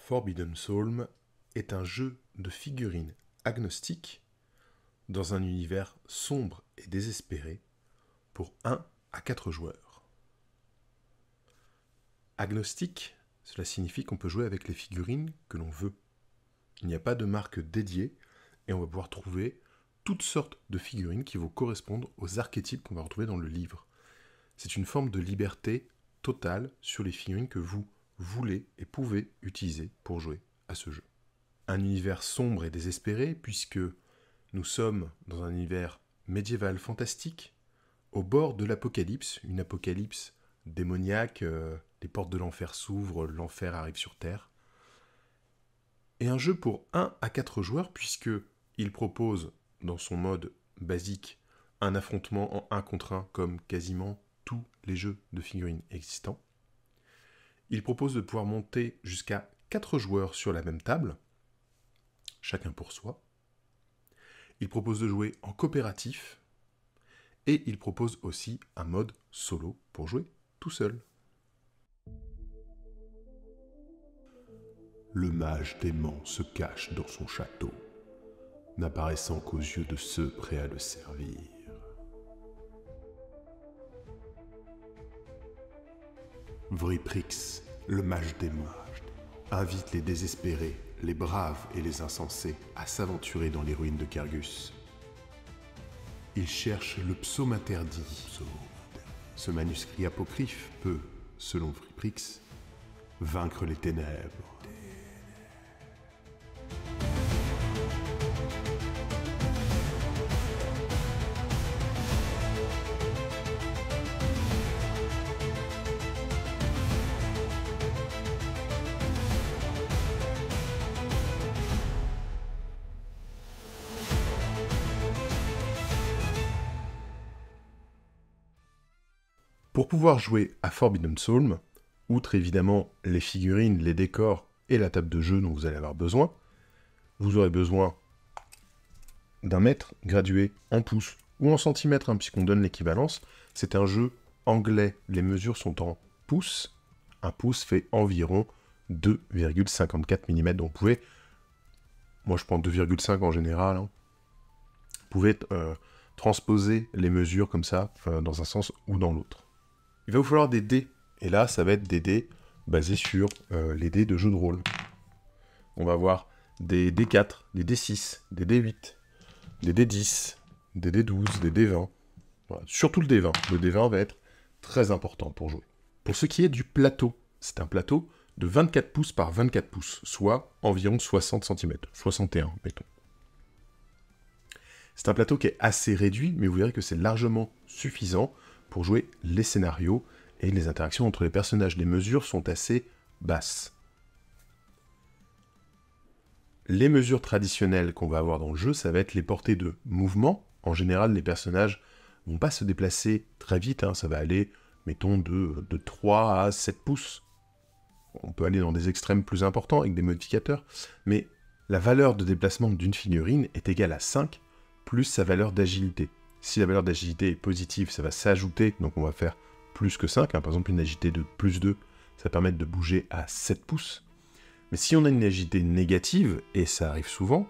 Forbidden Psalm est un jeu de figurines agnostique dans un univers sombre et désespéré pour 1 à 4 joueurs. Agnostique, cela signifie qu'on peut jouer avec les figurines que l'on veut. Il n'y a pas de marque dédiée et on va pouvoir trouver toutes sortes de figurines qui vont correspondre aux archétypes qu'on va retrouver dans le livre. C'est une forme de liberté totale sur les figurines que vous voulez et pouvez utiliser pour jouer à ce jeu. Un univers sombre et désespéré puisque nous sommes dans un univers médiéval fantastique au bord de l'apocalypse, une apocalypse démoniaque, les portes de l'enfer s'ouvrent, l'enfer arrive sur Terre. Et un jeu pour 1 à 4 joueurs puisque il propose dans son mode basique un affrontement en 1 contre 1 comme quasiment tous les jeux de figurines existants. Il propose de pouvoir monter jusqu'à 4 joueurs sur la même table, chacun pour soi. Il propose de jouer en coopératif et il propose aussi un mode solo pour jouer tout seul. Le mage dément se cache dans son château, n'apparaissant qu'aux yeux de ceux prêts à le servir. Vriprix, le mage démon, invite les désespérés, les braves et les insensés à s'aventurer dans les ruines de Kergus. Il cherche le psaume interdit. Ce manuscrit apocryphe peut, selon Vriprix, vaincre les ténèbres. Pour pouvoir jouer à Forbidden Psalm, outre évidemment les figurines, les décors et la table de jeu dont vous allez avoir besoin, vous aurez besoin d'un mètre gradué en pouces ou en centimètres, puisqu'on donne l'équivalence. C'est un jeu anglais, les mesures sont en pouces. Un pouce fait environ 2,54 mm, donc vous pouvez, moi je prends 2,5 en général, vous pouvez transposer les mesures comme ça, dans un sens ou dans l'autre. Il va vous falloir des dés, et là ça va être des dés basés sur les dés de jeu de rôle. On va avoir des D4, des D6, des D8, des D10, des D12, des D20. Voilà. Surtout le D20. Le D20 va être très important pour jouer. Pour ce qui est du plateau, c'est un plateau de 24 pouces par 24 pouces, soit environ 60 cm, 61 mettons. C'est un plateau qui est assez réduit, mais vous verrez que c'est largement suffisant pour jouer les scénarios et les interactions entre les personnages. Les mesures sont assez basses. Les mesures traditionnelles qu'on va avoir dans le jeu, ça va être les portées de mouvement. En général, les personnages vont pas se déplacer très vite, ça va aller, mettons, de 3 à 7 pouces. On peut aller dans des extrêmes plus importants avec des modificateurs, mais la valeur de déplacement d'une figurine est égale à 5 plus sa valeur d'agilité. Si la valeur d'agilité est positive, ça va s'ajouter, donc on va faire plus que 5. Par exemple, une agilité de plus 2, ça va permettre de bouger à 7 pouces. Mais si on a une agilité négative, et ça arrive souvent,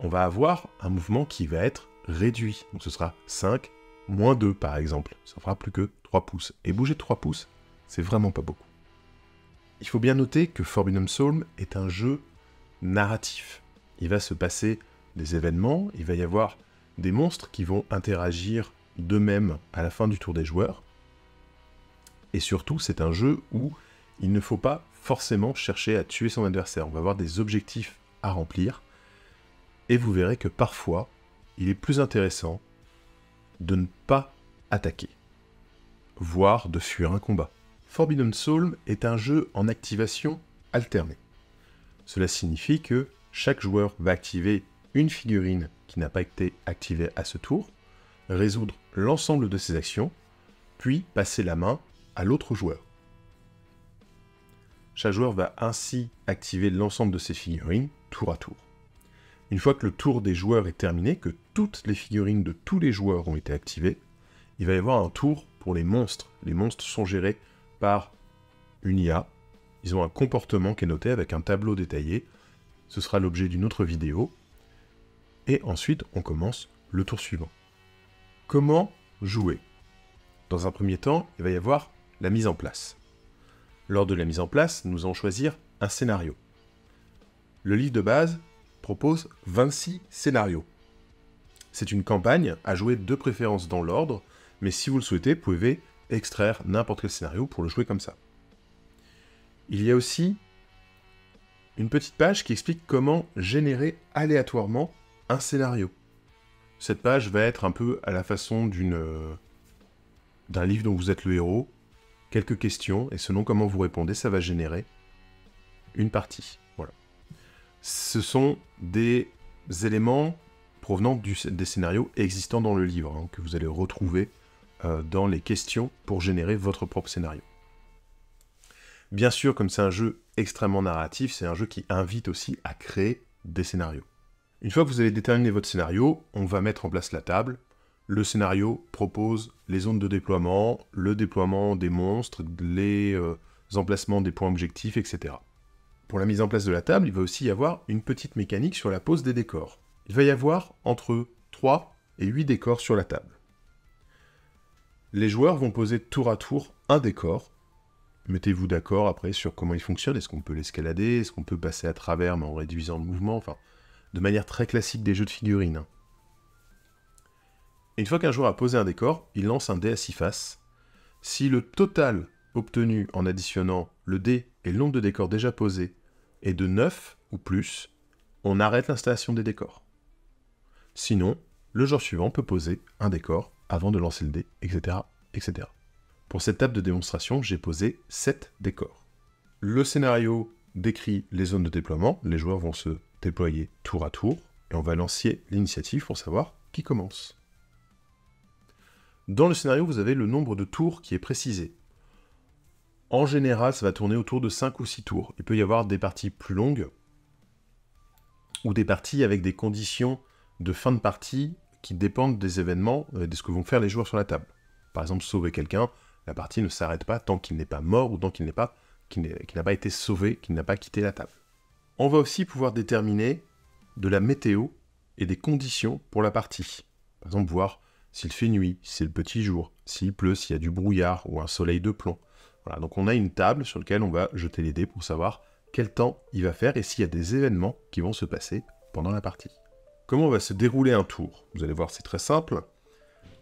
on va avoir un mouvement qui va être réduit. Donc ce sera 5 moins 2 par exemple. Ça fera plus que 3 pouces. Et bouger de 3 pouces, c'est vraiment pas beaucoup. Il faut bien noter que Forbidden Psalm est un jeu narratif. Il va se passer des événements, il va y avoir des monstres qui vont interagir d'eux-mêmes à la fin du tour des joueurs. Et surtout, c'est un jeu où il ne faut pas forcément chercher à tuer son adversaire. On va avoir des objectifs à remplir. Et vous verrez que parfois, il est plus intéressant de ne pas attaquer, voire de fuir un combat. Forbidden Psalm est un jeu en activation alternée. Cela signifie que chaque joueur va activer une figurine qui n'a pas été activée à ce tour, résoudre l'ensemble de ses actions, puis passer la main à l'autre joueur. Chaque joueur va ainsi activer l'ensemble de ses figurines, tour à tour. Une fois que le tour des joueurs est terminé, que toutes les figurines de tous les joueurs ont été activées, il va y avoir un tour pour les monstres. Les monstres sont gérés par une IA. Ils ont un comportement qui est noté avec un tableau détaillé. Ce sera l'objet d'une autre vidéo. Et ensuite, on commence le tour suivant. Comment jouer? Dans un premier temps, il va y avoir la mise en place. Lors de la mise en place, nous allons choisir un scénario. Le livre de base propose 26 scénarios. C'est une campagne à jouer de préférence dans l'ordre, mais si vous le souhaitez, vous pouvez extraire n'importe quel scénario pour le jouer comme ça. Il y a aussi une petite page qui explique comment générer aléatoirement un scénario. Cette page va être un peu à la façon d'un livre dont vous êtes le héros, quelques questions, et selon comment vous répondez, ça va générer une partie. Voilà. Ce sont des éléments provenant des scénarios existants dans le livre, que vous allez retrouver dans les questions pour générer votre propre scénario. Bien sûr, comme c'est un jeu extrêmement narratif, c'est un jeu qui invite aussi à créer des scénarios. Une fois que vous avez déterminé votre scénario, on va mettre en place la table. Le scénario propose les zones de déploiement, le déploiement des monstres, les emplacements des points objectifs, etc. Pour la mise en place de la table, il va aussi y avoir une petite mécanique sur la pose des décors. Il va y avoir entre 3 et 8 décors sur la table. Les joueurs vont poser tour à tour un décor. Mettez-vous d'accord après sur comment il fonctionne. Est-ce qu'on peut l'escalader? Est-ce qu'on peut passer à travers mais en réduisant le mouvement? Enfin, de manière très classique des jeux de figurines. Et une fois qu'un joueur a posé un décor, il lance un dé à 6 faces. Si le total obtenu en additionnant le dé et le nombre de décors déjà posés est de 9 ou plus, on arrête l'installation des décors. Sinon, le joueur suivant peut poser un décor avant de lancer le dé, etc., etc. Pour cette table de démonstration, j'ai posé 7 décors. Le scénario décrit les zones de déploiement, les joueurs vont se déployer tour à tour, et on va lancer l'initiative pour savoir qui commence. Dans le scénario, vous avez le nombre de tours qui est précisé. En général, ça va tourner autour de 5 ou 6 tours. Il peut y avoir des parties plus longues, ou des parties avec des conditions de fin de partie qui dépendent des événements, de ce que vont faire les joueurs sur la table. Par exemple, sauver quelqu'un, la partie ne s'arrête pas tant qu'il n'est pas mort, ou tant qu'il n'a pas été sauvé, qu'il n'a pas quitté la table. On va aussi pouvoir déterminer de la météo et des conditions pour la partie. Par exemple, voir s'il fait nuit, si c'est le petit jour, s'il pleut, s'il y a du brouillard ou un soleil de plomb. Voilà, donc on a une table sur laquelle on va jeter les dés pour savoir quel temps il va faire et s'il y a des événements qui vont se passer pendant la partie. Comment va se dérouler un tour? Vous allez voir, c'est très simple.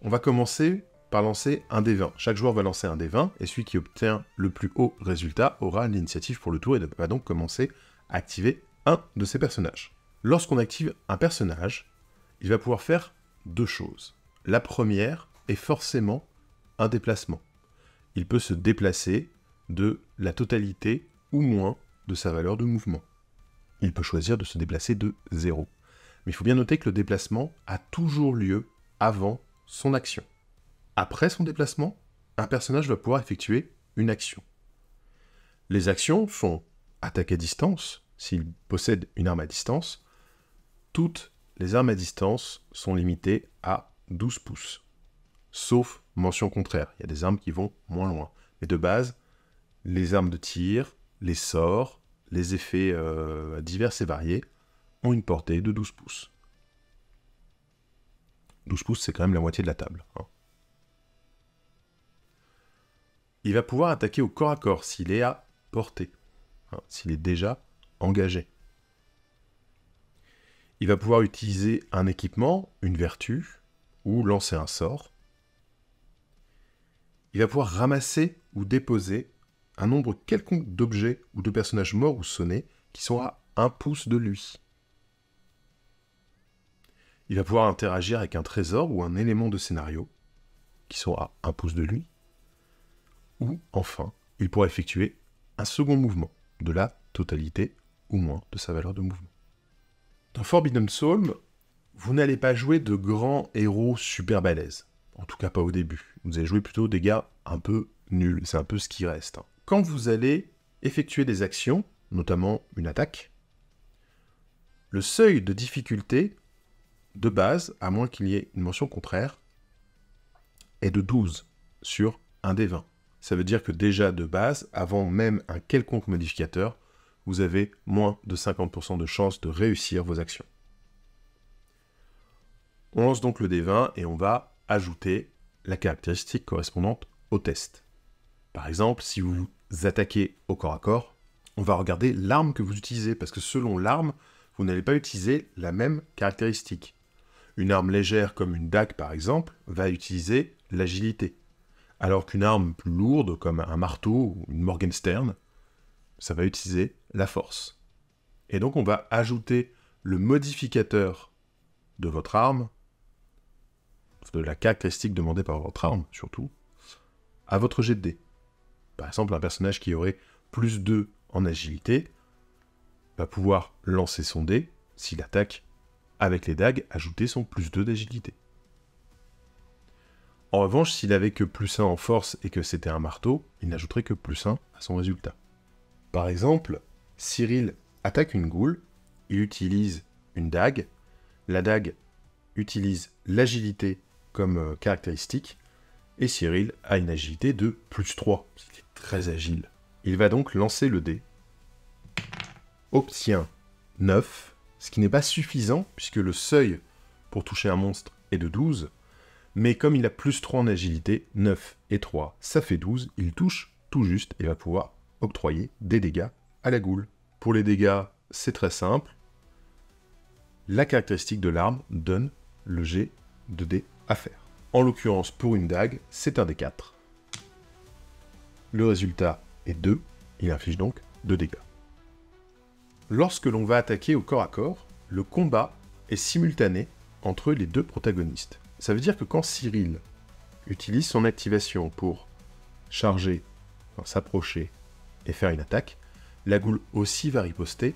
On va commencer par lancer un dé 20. Chaque joueur va lancer un dé 20 et celui qui obtient le plus haut résultat aura l'initiative pour le tour et va donc commencer à activer un de ses personnages. Lorsqu'on active un personnage, il va pouvoir faire deux choses. La première est forcément un déplacement. Il peut se déplacer de la totalité ou moins de sa valeur de mouvement. Il peut choisir de se déplacer de 0. Mais il faut bien noter que le déplacement a toujours lieu avant son action. Après son déplacement, un personnage va pouvoir effectuer une action. Les actions sont attaque à distance, s'il possède une arme à distance. Toutes les armes à distance sont limitées à 12 pouces. Sauf mention contraire, il y a des armes qui vont moins loin. Mais de base, les armes de tir, les sorts, les effets divers et variés ont une portée de 12 pouces. 12 pouces, c'est quand même la moitié de la table. Il va pouvoir attaquer au corps à corps s'il est à portée, s'il est déjà engagé. Il va pouvoir utiliser un équipement, une vertu, ou lancer un sort. Il va pouvoir ramasser ou déposer un nombre quelconque d'objets ou de personnages morts ou sonnés qui sont à 1 pouce de lui. Il va pouvoir interagir avec un trésor ou un élément de scénario qui sont à 1 pouce de lui. Ou, enfin, il pourra effectuer un second mouvement de la totalité ou moins de sa valeur de mouvement. Dans Forbidden Psalm, vous n'allez pas jouer de grands héros super balèzes. En tout cas pas au début. Vous allez jouer plutôt des gars un peu nuls. C'est un peu ce qui reste. Quand vous allez effectuer des actions, notamment une attaque, le seuil de difficulté de base, à moins qu'il y ait une mention contraire, est de 12 sur un dé 20. ça veut dire que déjà de base, avant même un quelconque modificateur, vous avez moins de 50% de chances de réussir vos actions. On lance donc le dé 20 et on va ajouter la caractéristique correspondante au test. Par exemple, si vous attaquez au corps à corps, on va regarder l'arme que vous utilisez, parce que selon l'arme, vous n'allez pas utiliser la même caractéristique. Une arme légère comme une dague par exemple, va utiliser l'agilité, alors qu'une arme plus lourde comme un marteau ou une Morgenstern, ça va utiliser la force. Et donc on va ajouter le modificateur de votre arme, de la caractéristique demandée par votre arme surtout, à votre jet de dés. Par exemple, un personnage qui aurait plus 2 en agilité va pouvoir lancer son dé, s'il attaque avec les dagues, ajouter son plus 2 d'agilité. En revanche, s'il avait que plus 1 en force et que c'était un marteau, il n'ajouterait que plus 1 à son résultat. Par exemple, Cyril attaque une goule, il utilise une dague, la dague utilise l'agilité comme caractéristique, et Cyril a une agilité de plus 3, ce qui est très agile. Il va donc lancer le dé, obtient 9, ce qui n'est pas suffisant, puisque le seuil pour toucher un monstre est de 12, mais comme il a plus 3 en agilité, 9 et 3, ça fait 12, il touche tout juste et va pouvoir octroyer des dégâts à la goule. Pour les dégâts, c'est très simple. La caractéristique de l'arme donne le jet de dés à faire. En l'occurrence, pour une dague, c'est un D4. Le résultat est 2, il inflige donc 2 dégâts. Lorsque l'on va attaquer au corps à corps, le combat est simultané entre les deux protagonistes. Ça veut dire que quand Cyril utilise son activation pour charger, s'approcher et faire une attaque, la goule aussi va riposter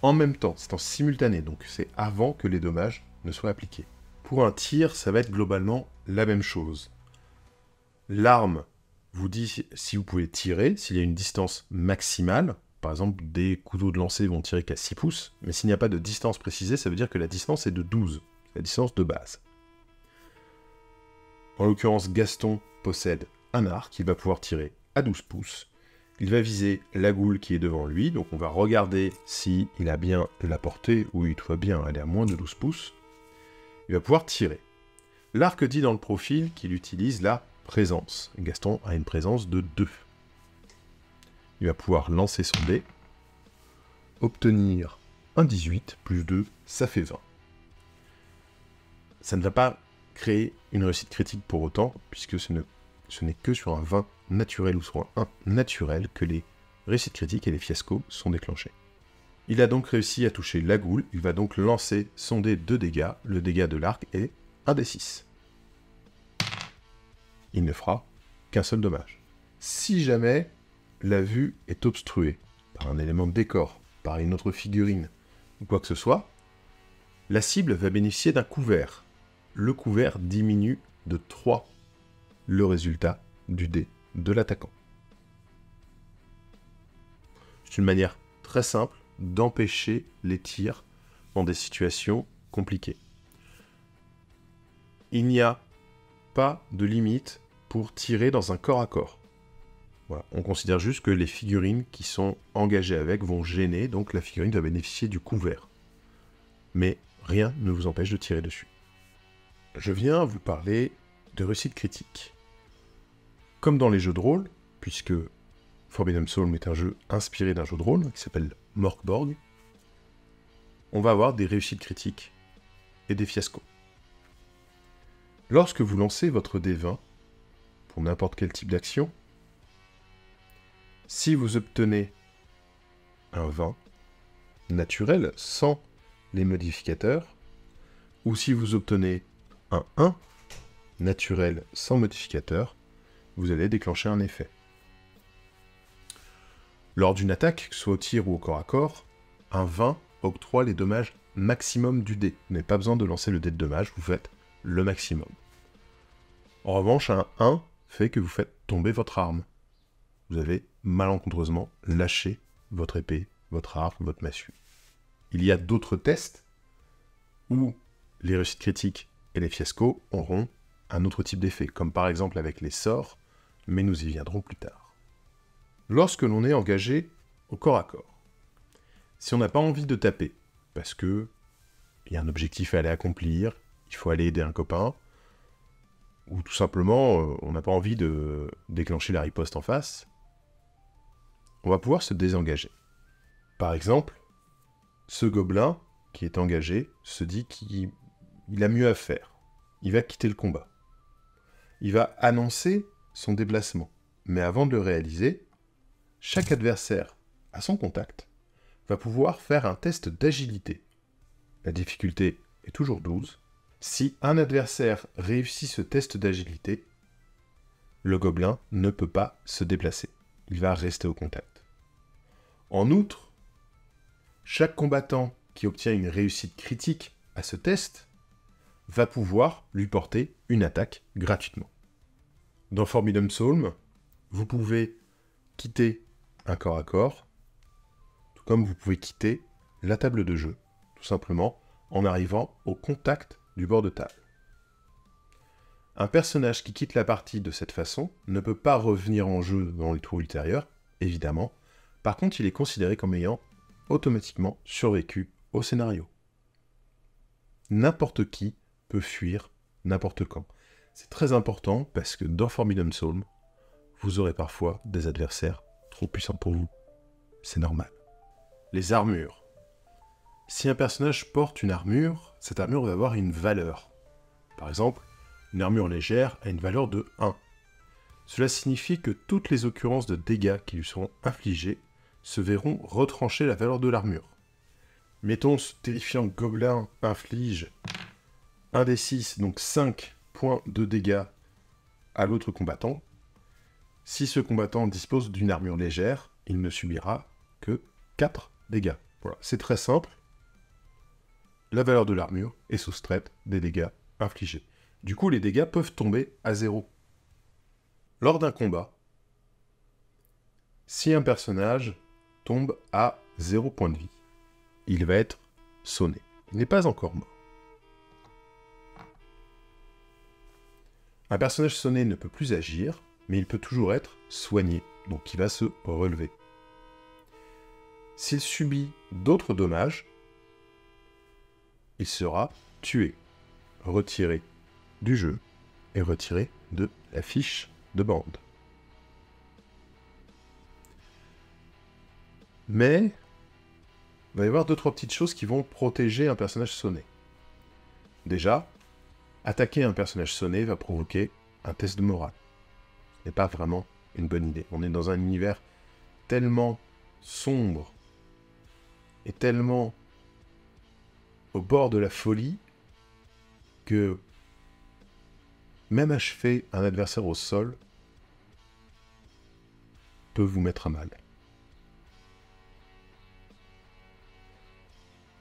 en même temps, c'est en simultané, donc c'est avant que les dommages ne soient appliqués. Pour un tir, ça va être globalement la même chose. L'arme vous dit si vous pouvez tirer, s'il y a une distance maximale. Par exemple, des couteaux de lancer vont tirer qu'à 6 pouces, mais s'il n'y a pas de distance précisée, ça veut dire que la distance est de 12, la distance de base. En l'occurrence, Gaston possède un arc, il va pouvoir tirer à 12 pouces. Il va viser la goule qui est devant lui, donc on va regarder s'il a bien de la portée. Oui, tout va bien, elle est à moins de 12 pouces. Il va pouvoir tirer. L'arc dit dans le profil qu'il utilise la présence. Gaston a une présence de 2. Il va pouvoir lancer son dé, obtenir un 18, plus 2, ça fait 20. Ça ne va pas créer une réussite critique pour autant, puisque ce n'est que sur un 20 naturel ou sur un 1 naturel que les réussites critiques et les fiascos sont déclenchés. Il a donc réussi à toucher la goule, il va donc lancer son dé de dégâts, le dégât de l'arc est 1 des 6. Il ne fera qu'un seul dommage. Si jamais la vue est obstruée par un élément de décor, par une autre figurine, ou quoi que ce soit, la cible va bénéficier d'un couvert. Le couvert diminue de 3 le résultat du dé de l'attaquant. C'est une manière très simple d'empêcher les tirs dans des situations compliquées. Il n'y a pas de limite pour tirer dans un corps à corps. Voilà. On considère juste que les figurines qui sont engagées avec vont gêner, donc la figurine va bénéficier du couvert. Mais rien ne vous empêche de tirer dessus. Je viens vous parler de réussite critique. Comme dans les jeux de rôle, puisque Forbidden Psalm est un jeu inspiré d'un jeu de rôle qui s'appelle Mörk Borg, on va avoir des réussites critiques et des fiascos. Lorsque vous lancez votre D20 pour n'importe quel type d'action, si vous obtenez un 20 naturel sans les modificateurs, ou si vous obtenez un 1 naturel sans modificateur, vous allez déclencher un effet. Lors d'une attaque, que ce soit au tir ou au corps à corps, un 20 octroie les dommages maximum du dé. Vous n'avez pas besoin de lancer le dé de dommage, vous faites le maximum. En revanche, un 1 fait que vous faites tomber votre arme. Vous avez malencontreusement lâché votre épée, votre arc, votre massue. Il y a d'autres tests où les réussites critiques et les fiascos auront un autre type d'effet, comme par exemple avec les sorts, mais nous y viendrons plus tard. Lorsque l'on est engagé au corps à corps, si on n'a pas envie de taper, parce que il y a un objectif à aller accomplir, il faut aller aider un copain, ou tout simplement, on n'a pas envie de déclencher la riposte en face, on va pouvoir se désengager. Par exemple, ce gobelin qui est engagé se dit qu'il a mieux à faire. Il va quitter le combat. Il va annoncer son déplacement. Mais avant de le réaliser, chaque adversaire à son contact va pouvoir faire un test d'agilité. La difficulté est toujours 12. Si un adversaire réussit ce test d'agilité, le gobelin ne peut pas se déplacer. Il va rester au contact. En outre, chaque combattant qui obtient une réussite critique à ce test va pouvoir lui porter une attaque gratuitement. Dans Forbidden Psalm, vous pouvez quitter un corps à corps, tout comme vous pouvez quitter la table de jeu, tout simplement en arrivant au contact du bord de table. Un personnage qui quitte la partie de cette façon ne peut pas revenir en jeu dans les tours ultérieurs, évidemment. Par contre, il est considéré comme ayant automatiquement survécu au scénario. N'importe qui peut fuir n'importe quand. C'est très important parce que dans Forbidden Psalm, vous aurez parfois des adversaires trop puissants pour vous. C'est normal. Les armures. Si un personnage porte une armure, cette armure va avoir une valeur. Par exemple, une armure légère a une valeur de 1. Cela signifie que toutes les occurrences de dégâts qui lui seront infligées se verront retrancher la valeur de l'armure. Mettons, ce terrifiant gobelin inflige 1 des 6, donc 5 points de dégâts à l'autre combattant. Si ce combattant dispose d'une armure légère, il ne subira que 4 dégâts. Voilà, c'est très simple. La valeur de l'armure est soustraite des dégâts infligés. Du coup, les dégâts peuvent tomber à 0. Lors d'un combat, si un personnage tombe à 0 point de vie, il va être sonné. Il n'est pas encore mort. Un personnage sonné ne peut plus agir, mais il peut toujours être soigné, donc il va se relever. S'il subit d'autres dommages, il sera tué, retiré du jeu et retiré de la fiche de bande. Mais il va y avoir 2-3 petites choses qui vont protéger un personnage sonné. Déjà, attaquer un personnage sonné va provoquer un test de morale. Ce n'est pas vraiment une bonne idée. On est dans un univers tellement sombre et tellement au bord de la folie que même achever un adversaire au sol peut vous mettre à mal.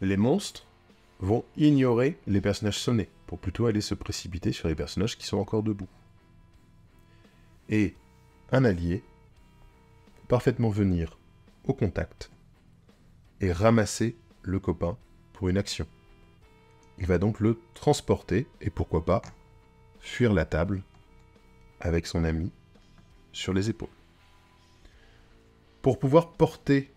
Les monstres vont ignorer les personnages sonnés, pour plutôt aller se précipiter sur les personnages qui sont encore debout. Et un allié peut parfaitement venir au contact et ramasser le copain pour une action. Il va donc le transporter, et pourquoi pas, fuir la table avec son ami sur les épaules. Pour pouvoir porter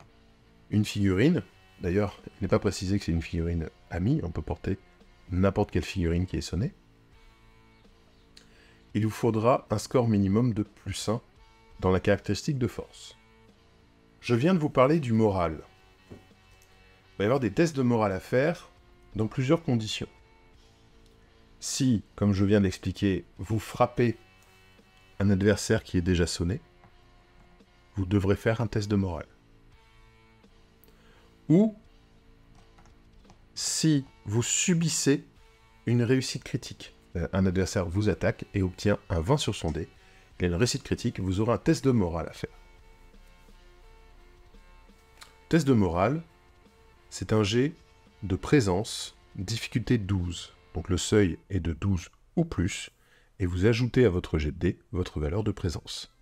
une figurine, d'ailleurs, il n'est pas précisé que c'est une figurine amie, on peut porter n'importe quelle figurine qui est sonnée, il vous faudra un score minimum de +1 dans la caractéristique de force. Je viens de vous parler du moral. Il va y avoir des tests de morale à faire dans plusieurs conditions. Si, comme je viens de l'expliquer, vous frappez un adversaire qui est déjà sonné, vous devrez faire un test de morale. Ou si vous subissez une réussite critique. Un adversaire vous attaque et obtient un 20 sur son dé. Il a une réussite critique, vous aurez un test de morale à faire. Test de morale, c'est un jet de présence, difficulté 12. Donc le seuil est de 12 ou plus, et vous ajoutez à votre jet de dé votre valeur de présence.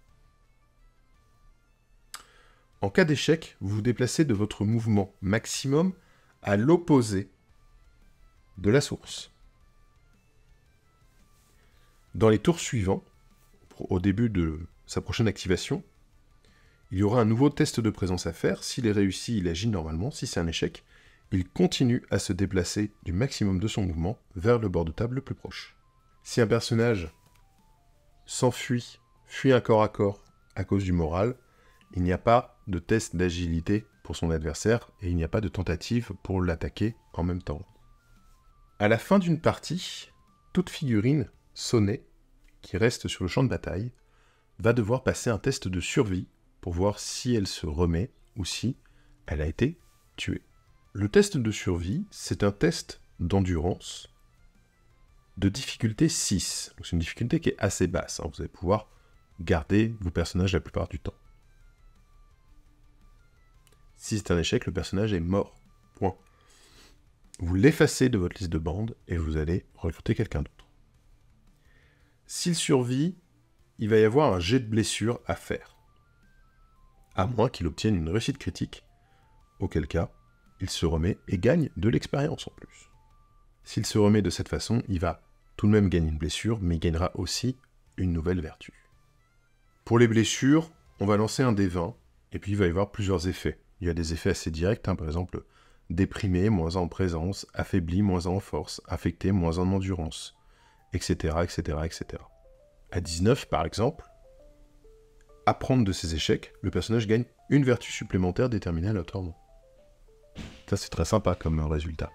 En cas d'échec, vous vous déplacez de votre mouvement maximum à l'opposé de la source. Dans les tours suivants, au début de sa prochaine activation, il y aura un nouveau test de présence à faire. S'il est réussi, il agit normalement. Si c'est un échec, il continue à se déplacer du maximum de son mouvement vers le bord de table le plus proche. Si un personnage s'enfuit, fuit un corps à cause du moral, il n'y a pas de test d'agilité pour son adversaire et il n'y a pas de tentative pour l'attaquer en même temps. À la fin d'une partie, toute figurine sonnée qui reste sur le champ de bataille va devoir passer un test de survie pour voir si elle se remet ou si elle a été tuée. Le test de survie, c'est un test d'endurance de difficulté 6. C'est une difficulté qui est assez basse. Vous allez pouvoir garder vos personnages la plupart du temps. Si c'est un échec, le personnage est mort. Point. Vous l'effacez de votre liste de bandes et vous allez recruter quelqu'un d'autre. S'il survit, il va y avoir un jet de blessure à faire. À moins qu'il obtienne une réussite critique, auquel cas, il se remet et gagne de l'expérience en plus. S'il se remet de cette façon, il va tout de même gagner une blessure, mais il gagnera aussi une nouvelle vertu. Pour les blessures, on va lancer un dé 20, et puis il va y avoir plusieurs effets. Il y a des effets assez directs, par exemple, déprimé, moins 1 en présence, affaibli, moins 1 en force, affecté, moins 1 en endurance, etc., etc., etc. À 19, par exemple, apprendre de ses échecs, le personnage gagne une vertu supplémentaire déterminée aléatoirement. Ça, c'est très sympa comme résultat.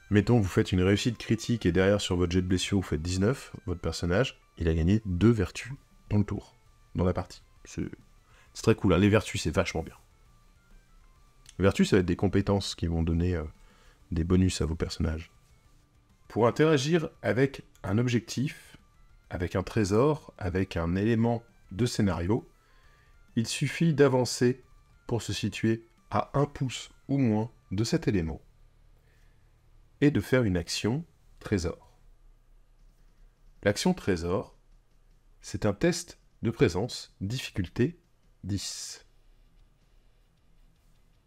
Mettons, vous faites une réussite critique et derrière, sur votre jet de blessure, vous faites 19, votre personnage, il a gagné 2 vertus dans le tour, dans la partie. C'est très cool, hein. Les vertus, c'est vachement bien. Les vertus, ça va être des compétences qui vont donner des bonus à vos personnages. Pour interagir avec un objectif, avec un trésor, avec un élément de scénario, il suffit d'avancer pour se situer à 1 pouce ou moins de cet élément et de faire une action trésor. L'action trésor, c'est un test de présence, difficulté 10.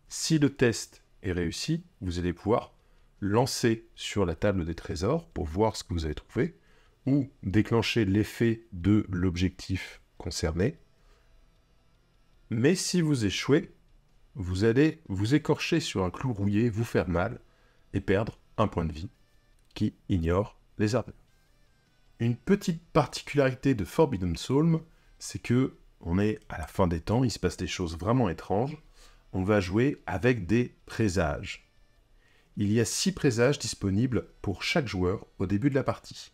Si le test est réussi, vous allez pouvoir lancer sur la table des trésors pour voir ce que vous avez trouvé, ou déclencher l'effet de l'objectif concerné. Mais si vous échouez, vous allez vous écorcher sur un clou rouillé, vous faire mal, et perdre un point de vie, qui ignore les armures. Une petite particularité de Forbidden Psalm, c'est que on est à la fin des temps, il se passe des choses vraiment étranges, on va jouer avec des présages. Il y a 6 présages disponibles pour chaque joueur au début de la partie.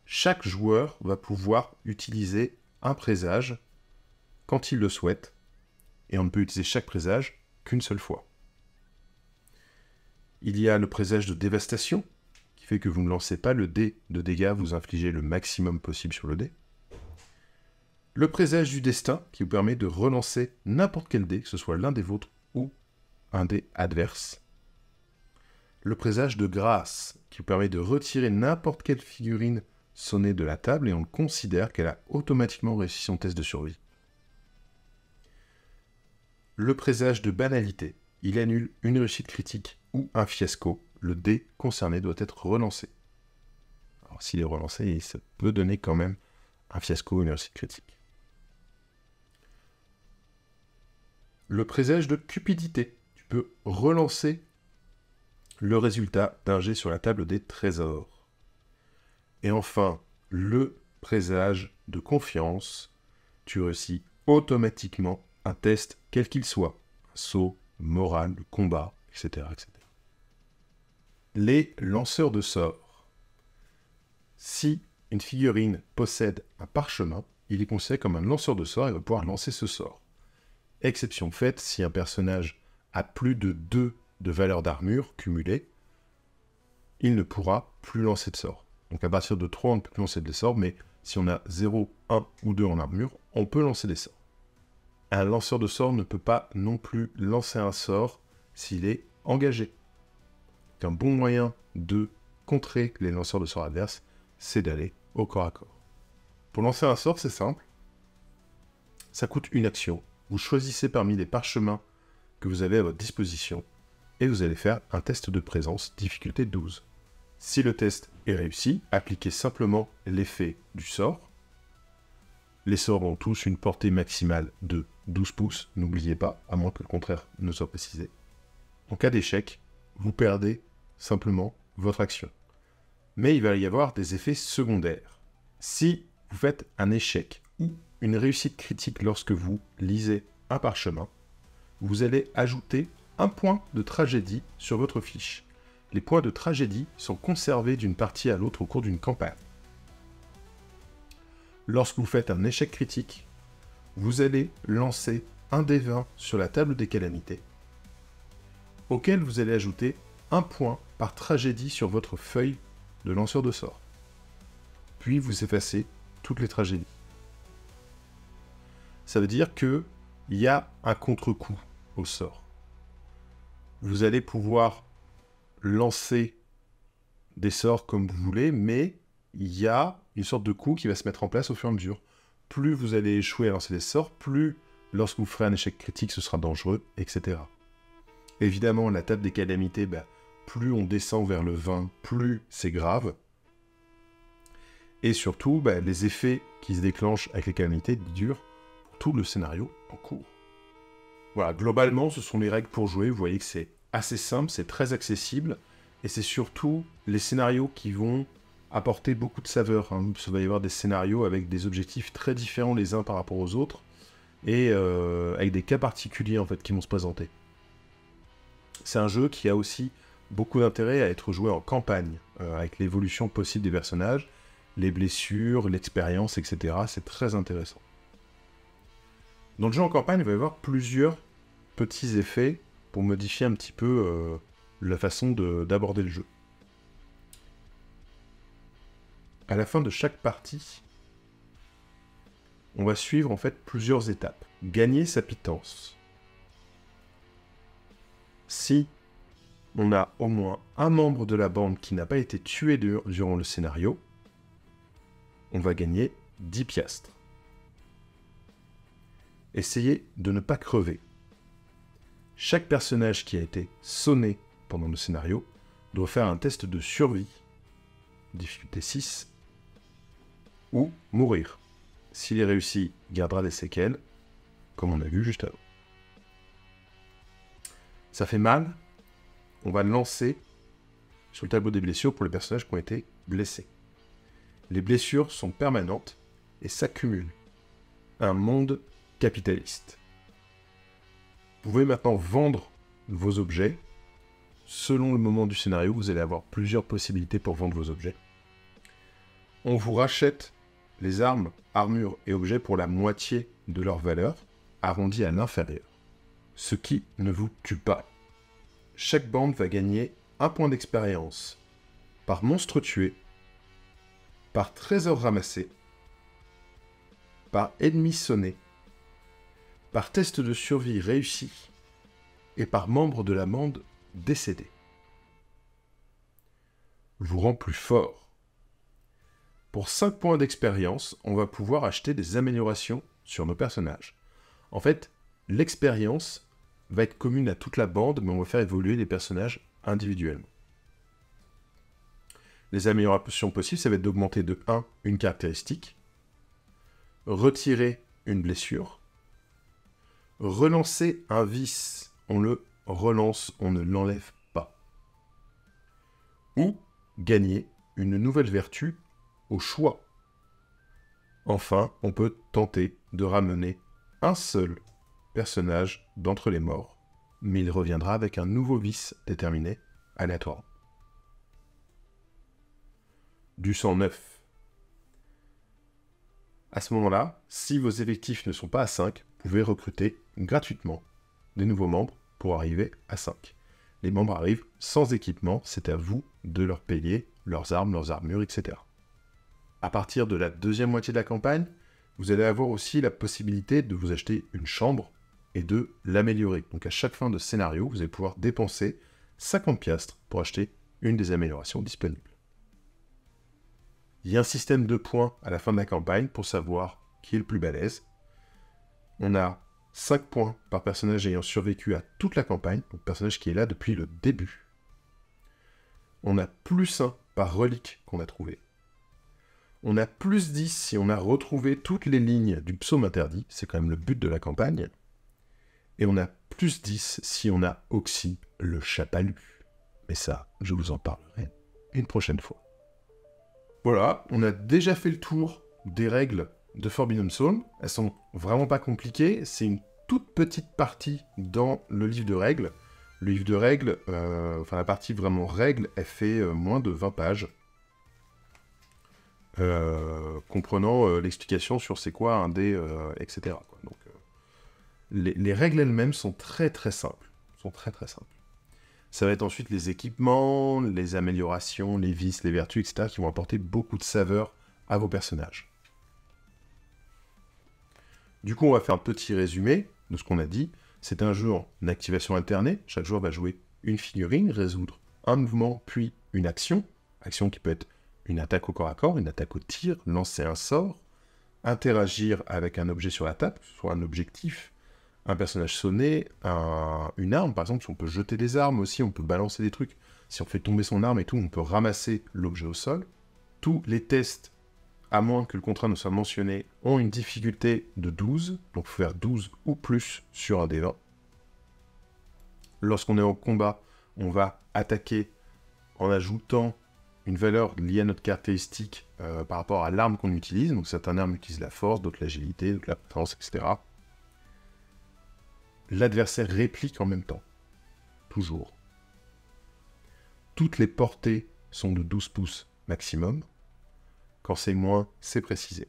Chaque joueur va pouvoir utiliser un présage quand il le souhaite, et on ne peut utiliser chaque présage qu'une seule fois. Il y a le présage de dévastation, qui fait que vous ne lancez pas le dé de dégâts, vous infligez le maximum possible sur le dé. Le présage du destin, qui vous permet de relancer n'importe quel dé, que ce soit l'un des vôtres ou un dé adverse. Le présage de grâce, qui vous permet de retirer n'importe quelle figurine sonnée de la table et on considère qu'elle a automatiquement réussi son test de survie. Le présage de banalité, il annule une réussite critique ou un fiasco. Le dé concerné doit être relancé. Alors s'il est relancé, ça peut donner quand même un fiasco ou une réussite critique. Le présage de cupidité, tu peux relancer le résultat d'un jet sur la table des trésors. Et enfin, le présage de confiance, tu réussis automatiquement un test quel qu'il soit, un saut, moral, combat, etc., etc. Les lanceurs de sorts. Si une figurine possède un parchemin, il est considéré comme un lanceur de sorts et va pouvoir lancer ce sort. Exception faite, si un personnage a plus de 2 de valeur d'armure cumulée, il ne pourra plus lancer de sorts. Donc à partir de 3, on ne peut plus lancer des sorts, mais si on a 0, 1 ou 2 en armure, on peut lancer des sorts. Un lanceur de sorts ne peut pas non plus lancer un sort s'il est engagé. Un bon moyen de contrer les lanceurs de sorts adverses, c'est d'aller au corps à corps. Pour lancer un sort, c'est simple. Ça coûte une action. Vous choisissez parmi les parchemins que vous avez à votre disposition et vous allez faire un test de présence, difficulté 12. Si le test est réussi, appliquez simplement l'effet du sort. Les sorts ont tous une portée maximale de 12 pouces, n'oubliez pas, à moins que le contraire ne soit précisé. En cas d'échec, vous perdez simplement votre action. Mais il va y avoir des effets secondaires. Si vous faites un échec ou une réussite critique lorsque vous lisez un parchemin, vous allez ajouter un point de tragédie sur votre fiche. Les points de tragédie sont conservés d'une partie à l'autre au cours d'une campagne. Lorsque vous faites un échec critique, vous allez lancer un dé 20 sur la table des calamités, auquel vous allez ajouter un point par tragédie sur votre feuille de lanceur de sorts. Puis vous effacez toutes les tragédies. Ça veut dire qu'il y a un contre-coup au sort. Vous allez pouvoir lancer des sorts comme vous voulez, mais il y a une sorte de coup qui va se mettre en place au fur et à mesure. Plus vous allez échouer à lancer des sorts, plus lorsque vous ferez un échec critique, ce sera dangereux, etc. Évidemment, la table des calamités, plus on descend vers le 20, plus c'est grave. Et surtout, les effets qui se déclenchent avec les calamités durent pour tout le scénario en cours. Voilà, globalement, ce sont les règles pour jouer. Vous voyez que c'est assez simple, c'est très accessible, et c'est surtout les scénarios qui vont apporter beaucoup de saveur. Il va y avoir des scénarios avec des objectifs très différents les uns par rapport aux autres, et avec des cas particuliers en fait qui vont se présenter. C'est un jeu qui a aussi beaucoup d'intérêt à être joué en campagne, avec l'évolution possible des personnages, les blessures, l'expérience, etc. C'est très intéressant. Dans le jeu en campagne, il va y avoir plusieurs petits effets pour modifier un petit peu la façon d'aborder le jeu. À la fin de chaque partie, on va suivre en fait plusieurs étapes. Gagner sa pitance. Si on a au moins un membre de la bande qui n'a pas été tué durant le scénario, on va gagner 10 piastres. Essayez de ne pas crever. Chaque personnage qui a été sonné pendant le scénario doit faire un test de survie, difficulté 6, ou mourir. S'il est réussi, il gardera des séquelles, comme on a vu juste avant. Ça fait mal, on va le lancer sur le tableau des blessures pour les personnages qui ont été blessés. Les blessures sont permanentes et s'accumulent. Un monde capitaliste. Vous pouvez maintenant vendre vos objets. Selon le moment du scénario, vous allez avoir plusieurs possibilités pour vendre vos objets. On vous rachète les armes, armures et objets pour la moitié de leur valeur, arrondi à l'inférieur. Ce qui ne vous tue pas. Chaque bande va gagner un point d'expérience par monstre tué, par trésor ramassé, par ennemi sonné, par test de survie réussi et par membre de la bande décédé. Vous rend plus fort. Pour 5 points d'expérience, on va pouvoir acheter des améliorations sur nos personnages. En fait, l'expérience va être commune à toute la bande, mais on va faire évoluer les personnages individuellement. Les améliorations possibles, ça va être d'augmenter de 1 une caractéristique, retirer une blessure, relancer un vice, on le relance, on ne l'enlève pas, ou gagner une nouvelle vertu au choix. Enfin, on peut tenter de ramener un seul personnage d'entre les morts, mais il reviendra avec un nouveau vice déterminé aléatoirement. Du sang neuf. À ce moment-là, si vos effectifs ne sont pas à 5, vous pouvez recruter gratuitement des nouveaux membres pour arriver à 5. Les membres arrivent sans équipement, c'est à vous de leur payer leurs armes, leurs armures, etc. À partir de la deuxième moitié de la campagne, vous allez avoir aussi la possibilité de vous acheter une chambre et de l'améliorer. Donc à chaque fin de scénario, vous allez pouvoir dépenser 50 piastres pour acheter une des améliorations disponibles. Il y a un système de points à la fin de la campagne pour savoir qui est le plus balèze. On a 5 points par personnage ayant survécu à toute la campagne, donc personnage qui est là depuis le début. On a +1 par relique qu'on a trouvé. On a plus 10 si on a retrouvé toutes les lignes du psaume interdit, c'est quand même le but de la campagne. Et on a plus 10 si on a Oxy le Chapalu. Mais ça, je vous en parlerai une prochaine fois. Voilà, on a déjà fait le tour des règles de Forbidden Psalm. Elles sont vraiment pas compliquées, c'est une toute petite partie dans le livre de règles. Le livre de règles, la partie vraiment règles, elle fait moins de 20 pages. Comprenant l'explication sur c'est quoi un dé, etc. quoi. Donc, les règles elles-mêmes sont très très simples. Ça va être ensuite les équipements, les améliorations, les vices, les vertus, etc. qui vont apporter beaucoup de saveur à vos personnages. Du coup, on va faire un petit résumé de ce qu'on a dit. C'est un jeu en activation alternée. Chaque joueur va jouer une figurine, résoudre un mouvement, puis une action. Action qui peut être une attaque au corps à corps, une attaque au tir, lancer un sort, interagir avec un objet sur la table, soit un objectif, un personnage sonné, une arme, par exemple, si on peut jeter des armes aussi, on peut balancer des trucs. Si on fait tomber son arme et tout, on peut ramasser l'objet au sol. Tous les tests, à moins que le contrat ne soit mentionné, ont une difficulté de 12, donc il faut faire 12 ou plus sur un des 20. Lorsqu'on est en combat, on va attaquer en ajoutant une valeur liée à notre caractéristique par rapport à l'arme qu'on utilise. Donc certaines armes utilisent la force, d'autres l'agilité, d'autres la potence, etc. L'adversaire réplique en même temps. Toujours. Toutes les portées sont de 12 pouces maximum. Quand c'est moins, c'est précisé.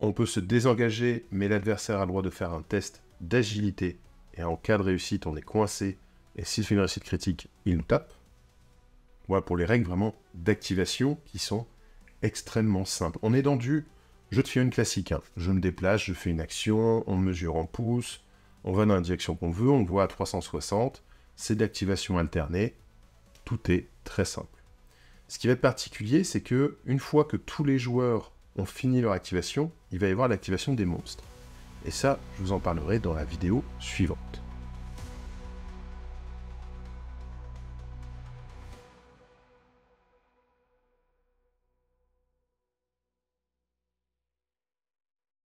On peut se désengager, mais l'adversaire a le droit de faire un test d'agilité. Et en cas de réussite, on est coincé. Et s'il fait une réussite critique, il nous tape. Voilà pour les règles vraiment d'activation qui sont extrêmement simples. On est dans du jeu de figurines classique. Je me déplace, je fais une action, on mesure en pouces, on va dans la direction qu'on veut, on le voit à 360. C'est d'activation alternée. Tout est très simple. Ce qui va être particulier, c'est que une fois que tous les joueurs ont fini leur activation, il va y avoir l'activation des monstres. Et ça, je vous en parlerai dans la vidéo suivante.